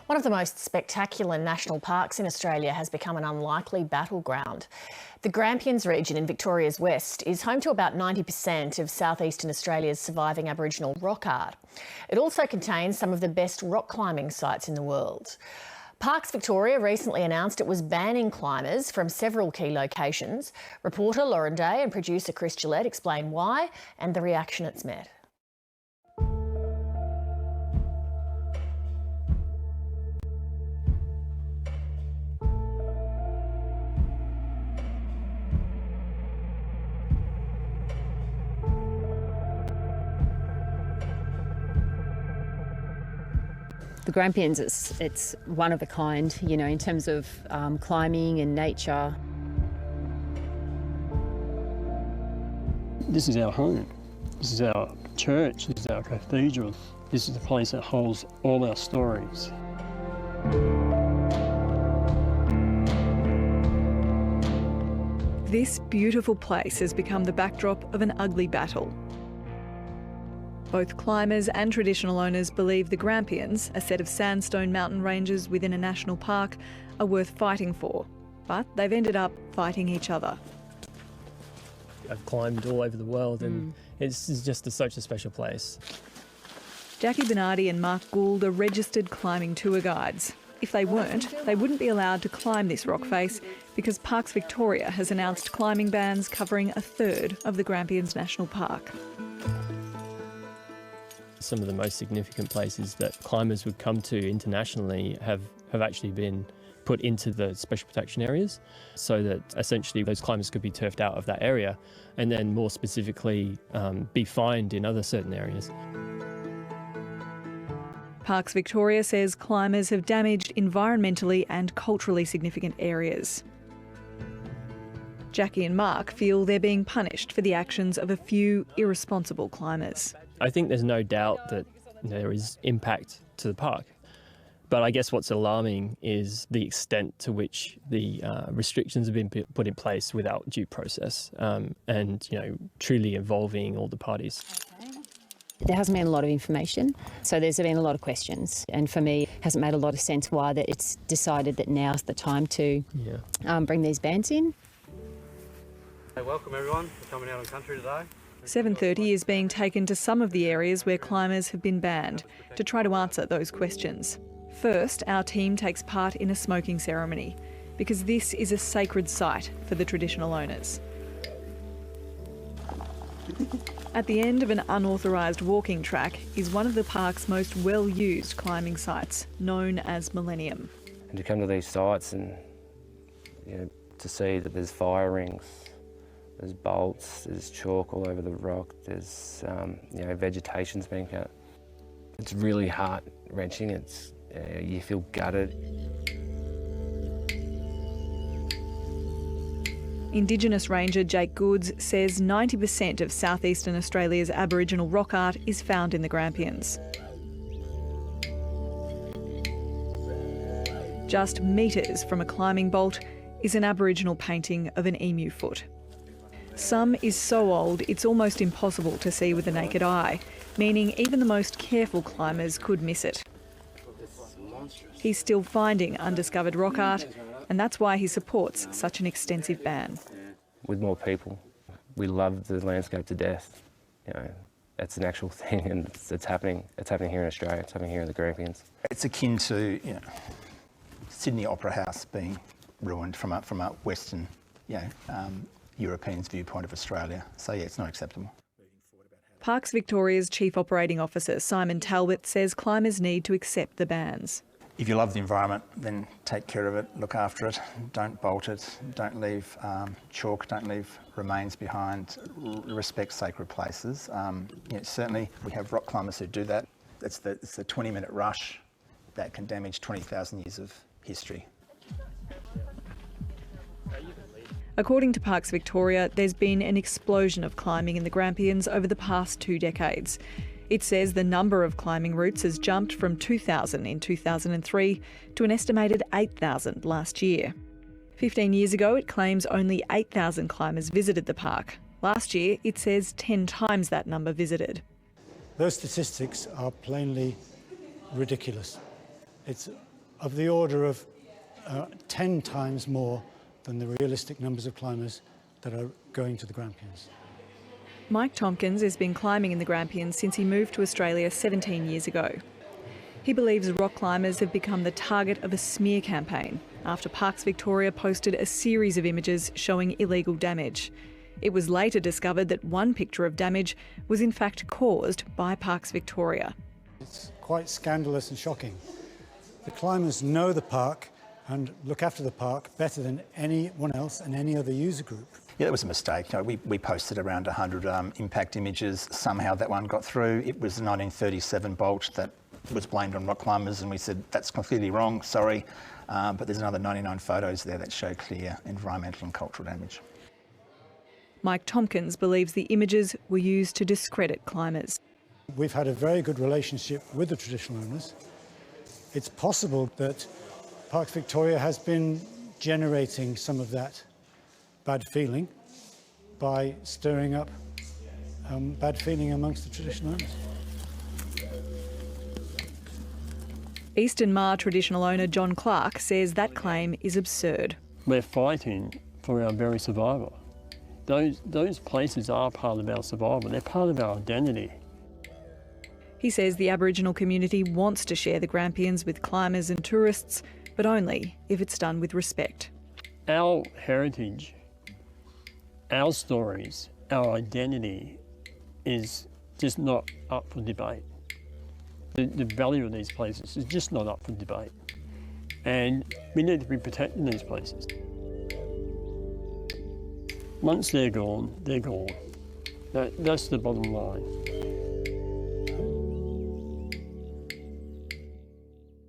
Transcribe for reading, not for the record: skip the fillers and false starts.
One of the most spectacular national parks in Australia has become an unlikely battleground. The Grampians region in Victoria's west is home to about 90% of southeastern Australia's surviving Aboriginal rock art. It also contains some of the best rock climbing sites in the world. Parks Victoria recently announced it was banning climbers from several key locations. Reporter Lauren Day and producer Chris Gillette explain why and the reaction it's met. The Grampians, it's one of a kind, you know, in terms of climbing and nature. This is our home. This is our church. This is our cathedral. This is the place that holds all our stories. This beautiful place has become the backdrop of an ugly battle. Both climbers and traditional owners believe the Grampians, a set of sandstone mountain ranges within a national park, are worth fighting for. But they've ended up fighting each other. I've climbed all over the world and it's just such a special place. Jackie Bernardi and Mark Gould are registered climbing tour guides. If they weren't, they wouldn't be allowed to climb this rock face because Parks Victoria has announced climbing bans covering a third of the Grampians National Park. Some of the most significant places that climbers would come to internationally have actually been put into the special protection areas so that essentially those climbers could be turfed out of that area and then more specifically be fined in other certain areas. Parks Victoria says climbers have damaged environmentally and culturally significant areas. Jackie and Mark feel they're being punished for the actions of a few irresponsible climbers. I think there's no doubt that there is impact to the park. But I guess what's alarming is the extent to which the restrictions have been put in place without due process and, you know, truly involving all the parties. There hasn't been a lot of information, so there's been a lot of questions. And for me, it hasn't made a lot of sense why that it's decided that now's the time to bring these bans in. Hey, welcome everyone for coming out on country today. 7:30 is being taken to some of the areas where climbers have been banned to try to answer those questions. First, our team takes part in a smoking ceremony because this is a sacred site for the traditional owners. At the end of an unauthorised walking track is one of the park's most well-used climbing sites, known as Millennium. And to come to these sites and to see that there's fire rings, there's bolts, there's chalk all over the rock, there's vegetation's been cut. It's really heart-wrenching. It's you feel gutted. Indigenous ranger Jake Goods says 90% of southeastern Australia's Aboriginal rock art is found in the Grampians. Just metres from a climbing bolt is an Aboriginal painting of an emu foot. Some is so old it's almost impossible to see with the naked eye, meaning even the most careful climbers could miss it. He's still finding undiscovered rock art, and that's why he supports such an extensive ban. With more people, we love the landscape to death. You know, it's an actual thing, and it's happening. It's happening here in Australia. It's happening here in the Grampians. It's akin to Sydney Opera House being ruined from a Western, Europeans' viewpoint of Australia. So yeah, it's not acceptable. Parks Victoria's Chief Operating Officer Simon Talbot says climbers need to accept the bans. If you love the environment, then take care of it, look after it, don't bolt it, don't leave chalk, don't leave remains behind, respect sacred places. Certainly we have rock climbers who do that. It's the 20-minute rush that can damage 20,000 years of history. According to Parks Victoria, there's been an explosion of climbing in the Grampians over the past 2 decades. It says the number of climbing routes has jumped from 2,000 in 2003 to an estimated 8,000 last year. 15 years ago, it claims only 8,000 climbers visited the park. Last year, it says 10 times that number visited. Those statistics are plainly ridiculous. It's of the order of 10 times more than the realistic numbers of climbers that are going to the Grampians. Mike Tompkins has been climbing in the Grampians since he moved to Australia 17 years ago. He believes rock climbers have become the target of a smear campaign after Parks Victoria posted a series of images showing illegal damage. It was later discovered that one picture of damage was in fact caused by Parks Victoria. It's quite scandalous and shocking. The climbers know the park and look after the park better than anyone else and any other user group. Yeah, it was a mistake. We posted around 100 impact images. Somehow that one got through. It was a 1937 bolt that was blamed on rock climbers, and we said that's completely wrong, sorry. But there's another 99 photos there that show clear environmental and cultural damage. Mike Tompkins believes the images were used to discredit climbers. We've had a very good relationship with the traditional owners. It's possible that Parks Victoria has been generating some of that bad feeling by stirring up bad feeling amongst the traditional owners. Eastern Maar traditional owner John Clark says that claim is absurd. We're fighting for our very survival. Those places are part of our survival. They're part of our identity. He says the Aboriginal community wants to share the Grampians with climbers and tourists, but only if it's done with respect. Our heritage, our stories, our identity is just not up for debate. The value of these places is just not up for debate. And we need to be protecting these places. Once they're gone, they're gone. That's the bottom line.